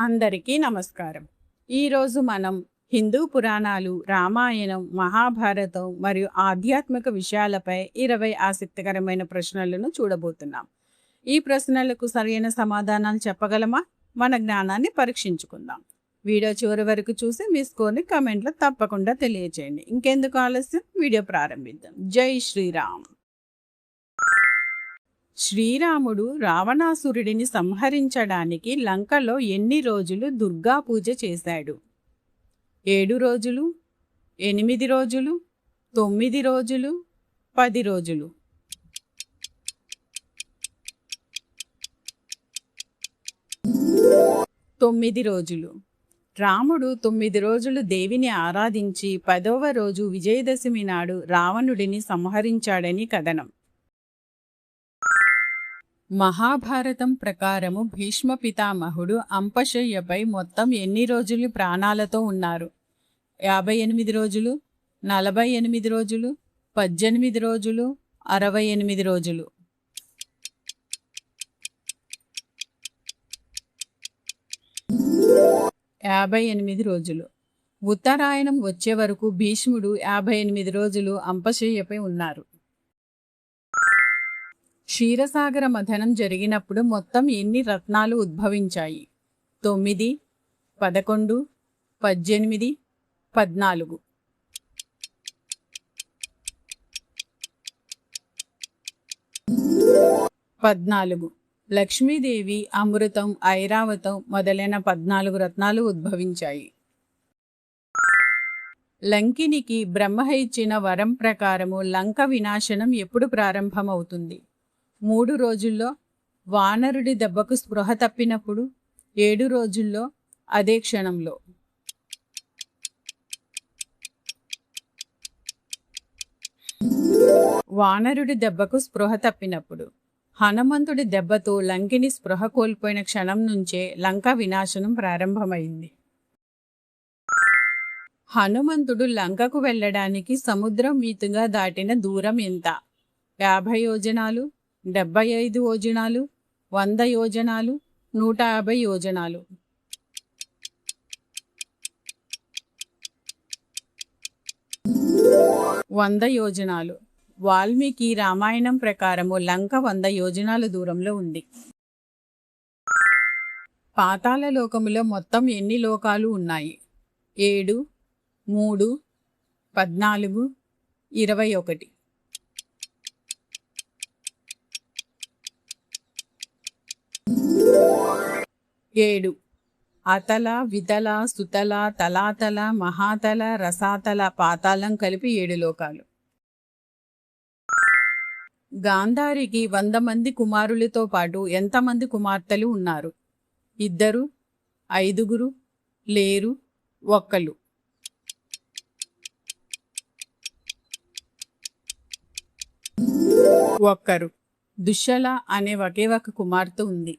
అందరికీ నమస్కారం. ఈరోజు మనం హిందూ పురాణాలు, రామాయణం, మహాభారతం మరియు ఆధ్యాత్మిక విషయాలపై 20 ఆసక్తికరమైన ప్రశ్నలను చూడబోతున్నాం. ఈ ప్రశ్నలకు సరైన సమాధానాలు చెప్పగలమా? మన జ్ఞానాన్ని పరీక్షించుకుందాం. వీడియో చివరి వరకు చూసి మీ స్కోర్ని కామెంట్లో తప్పకుండా తెలియచేయండి. ఇంకెందుకు ఆలస్యం, వీడియో ప్రారంభిద్దాం. జై శ్రీరామ్. శ్రీరాముడు రావణాసురుడిని సంహరించడానికి లంకలో ఎన్ని రోజులు దుర్గా పూజ చేశాడు? 7 రోజులు, 8 రోజులు, 9 రోజులు, 10 రోజులు. 9 రోజులు. రాముడు 9 రోజులు దేవిని ఆరాధించి 10వ రోజు విజయదశమి నాడు రావణుడిని సంహరించాడని కథనం. మహాభారతం ప్రకారము భీష్మ పితామహుడు అంపశయ్యపై మొత్తం ఎన్ని రోజులు ప్రాణాలతో ఉన్నారు? 58 రోజులు, 48 రోజులు, 18 రోజులు, 68 రోజులు. 58 రోజులు. ఉత్తరాయణం వచ్చే వరకు భీష్ముడు 58 రోజులు అంపశయ్యపై ఉన్నారు. క్షీరసాగర మథనం జరిగినప్పుడు మొత్తం ఎన్ని రత్నాలు ఉద్భవించాయి? 9, 11, 18, 14. 14. లక్ష్మీదేవి, అమృతం, ఐరావతం మొదలైన 14 రత్నాలు ఉద్భవించాయి. లంకినికి బ్రహ్మ ఇచ్చిన వరం ప్రకారము లంక వినాశనం ఎప్పుడు ప్రారంభమవుతుంది? 3 రోజుల్లో, వానరుడి దెబ్బకు స్పృహ తప్పినప్పుడు, 7 రోజుల్లో, అదే క్షణంలో. వానరుడి దెబ్బకు స్పృహ తప్పినప్పుడు. హనుమంతుడి దెబ్బతో లంకిని స్పృహ కోల్పోయిన క్షణం నుంచే లంక వినాశనం ప్రారంభమైంది. హనుమంతుడు లంకకు వెళ్ళడానికి సముద్రం మీదుగా దాటిన దూరం ఎంత? 50 యోజనాలు, 75 యోజనాలు, 100 యోజనాలు, 150 యోజనాలు. 100 యోజనాలు. వాల్మీకి రామాయణం ప్రకారము లంక 100 యోజనాల దూరంలో ఉంది. పాతాళ లోకములో మొత్తం ఎన్ని లోకాలు ఉన్నాయి? 7, 3, 14, 21. 7. అతల, వితల, సుతల, తలాతల, మహాతల, రసాతల, పాతాళం కలిపి 7 లోకాలు. గాంధారికి 100 మంది కుమారులతో పాటు ఎంతమంది కుమార్తెలు ఉన్నారు? 2, 5, లేరు, 1. 1. దుశ్శల అనే ఒకే ఒక కుమార్తె ఉంది.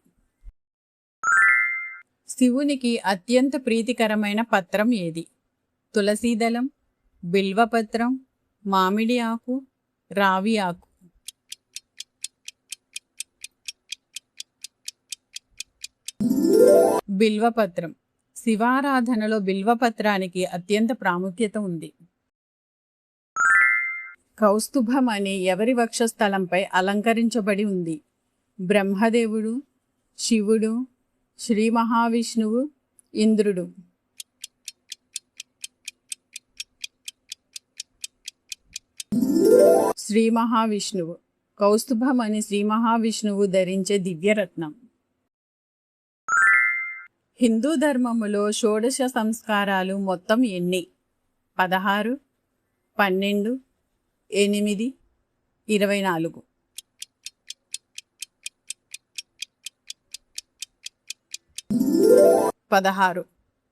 శివునికి అత్యంత ప్రీతికరమైన పత్రం ఏది? తులసీదళం, బిల్వపత్రం, మామిడి ఆకు, రావి ఆకు. బిల్వపత్రం. శివారాధనలో బిల్వపత్రానికి అత్యంత ప్రాముఖ్యత ఉంది. కౌస్తుభం అనే ఎవరి వక్షస్థలంపై అలంకరించబడి ఉంది? బ్రహ్మదేవుడు, శివుడు, శ్రీ మహావిష్ణువు, ఇంద్రుడు. శ్రీ మహావిష్ణువు. కౌస్తుభం అని శ్రీ మహావిష్ణువు ధరించే దివ్యరత్నం. హిందూ ధర్మములో షోడశ సంస్కారాలు మొత్తం ఎన్ని? 16, 12, 8, 24. 16.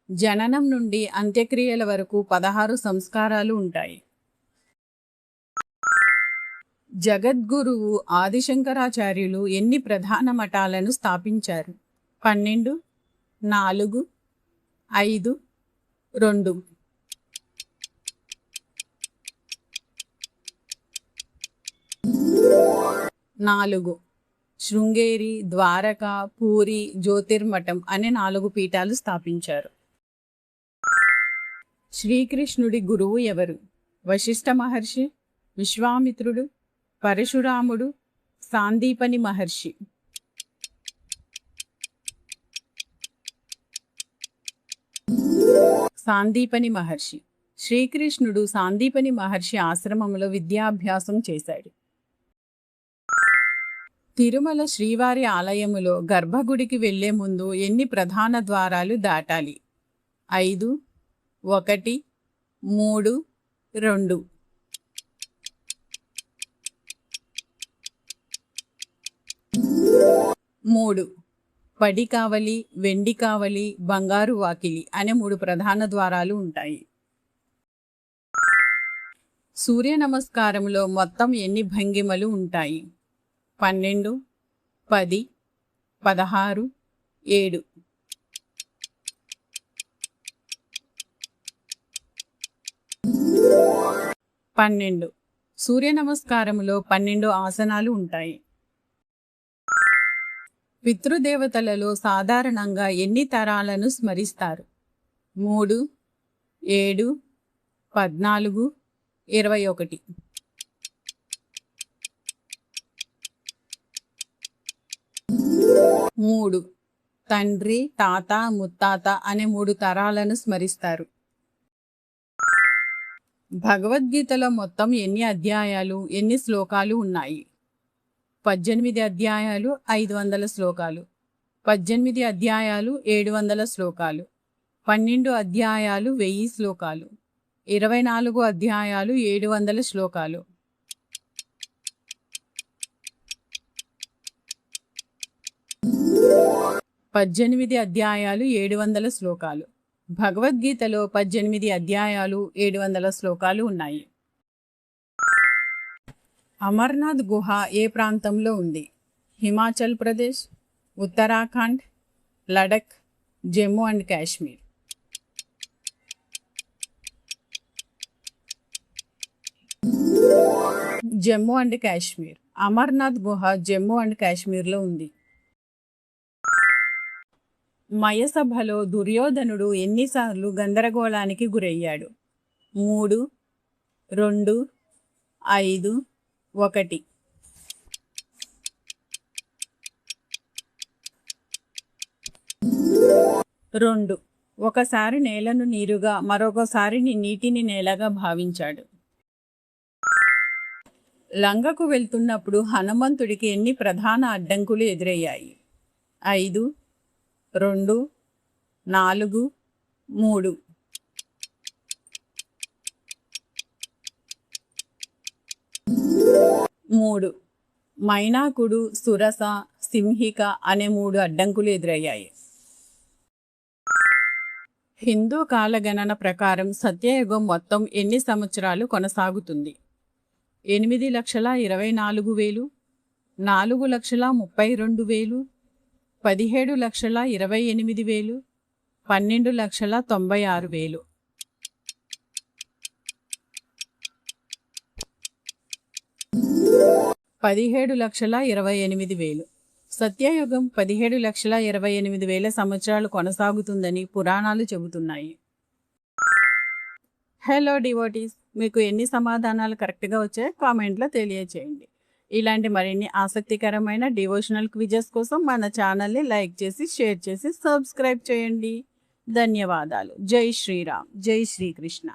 జననం నుండి అంత్యక్రియల వరకు 16 సంస్కారాలు ఉంటాయి. జగద్గురువు ఆదిశంకరాచార్యులు ఎన్ని ప్రధాన మఠాలను స్థాపించారు? 12, 4, 5, 2. 4. శృంగేరి, ద్వారక, పూరి, జ్యోతిర్మఠం అనే 4 పీఠాలు స్థాపించారు. శ్రీకృష్ణుడి గురువు ఎవరు? వశిష్ఠ మహర్షి, విశ్వామిత్రుడు, పరశురాముడు, సాందీపని మహర్షి. సాందీపని మహర్షి. శ్రీకృష్ణుడు సాందీపని మహర్షి ఆశ్రమంలో విద్యాభ్యాసం చేశాడు. తిరుమల శ్రీవారి ఆలయములో గర్భగుడికి వెళ్లే ముందు ఎన్ని ప్రధాన ద్వారాలు దాటాలి? 5, 1, 3, 2. 3. పడి కావలి, వెండి కావలి, బంగారు వాకిలి అనే 3 ప్రధాన ద్వారాలు ఉంటాయి. సూర్య నమస్కారంలో మొత్తం ఎన్ని భంగిమలు ఉంటాయి? 12, 10, 16, 7. 12. సూర్య నమస్కారంలో 12 ఆసనాలు ఉంటాయి. పితృదేవతలలో సాధారణంగా ఎన్ని తరాలను స్మరిస్తారు? 3, 7, 14, 21. 3. తండ్రి, తాత, ముత్తాత అనే 3 తరాలను స్మరిస్తారు. భగవద్గీతలో మొత్తం ఎన్ని అధ్యాయాలు, ఎన్ని శ్లోకాలు ఉన్నాయి? 18 అధ్యాయాలు, 500 శ్లోకాలు. 18 అధ్యాయాలు, 700 శ్లోకాలు. 12 అధ్యాయాలు, 1000 శ్లోకాలు. 24 అధ్యాయాలు, 700 శ్లోకాలు. 18 అధ్యాయాలు, 700 శ్లోకాలు. భగవద్గీతలో 18 అధ్యాయాలు, 700 శ్లోకాలు ఉన్నాయి. అమర్నాథ్ గుహ ఏ ప్రాంతంలో ఉంది? హిమాచల్ ప్రదేశ్, ఉత్తరాఖండ్, లడఖ్, జమ్మూ అండ్ కాశ్మీర్. జమ్మూ అండ్ కాశ్మీర్. అమర్నాథ్ గుహ జమ్మూ అండ్ కాశ్మీర్లో ఉంది. మయసభలో దుర్యోధనుడు ఎన్నిసార్లు గందరగోళానికి గురయ్యాడు? 3, 2, 5, 1. 2. ఒకసారి నేలను నీరుగా, మరొకసారి నీటిని నేలగా భావించాడు. లంగకు వెళ్తున్నప్పుడు హనుమంతుడికి ఎన్ని ప్రధాన అడ్డంకులు ఎదురయ్యాయి? 5, 2, 4, 3. 3. మైనాకుడు, సురస, సింహిక అనే 3 అడ్డంకులు ఎదురయ్యాయి. హిందూ కాలగణన ప్రకారం సత్యయుగం మొత్తం ఎన్ని సంవత్సరాలు కొనసాగుతుంది? 8,24,000, 4,32,000, 17,28,000, 12,96,000. 17,28,000. సత్యయుగం 17,28,000 సంవత్సరాలు కొనసాగుతుందని పురాణాలు చెబుతున్నాయి. హలో డివోటీస్, మీకు ఎన్ని సమాధానాలు కరెక్ట్గా వచ్చాయో కామెంట్లో తెలియచేయండి. ఇలాంటి మరిన్ని ఆసక్తికరమైన డివోషనల్ క్విజెస్ కోసం మన ఛానల్ని లైక్ చేసి, షేర్ చేసి, సబ్స్క్రైబ్ చేయండి. ధన్యవాదాలు. జై శ్రీరామ్, జై శ్రీకృష్ణ.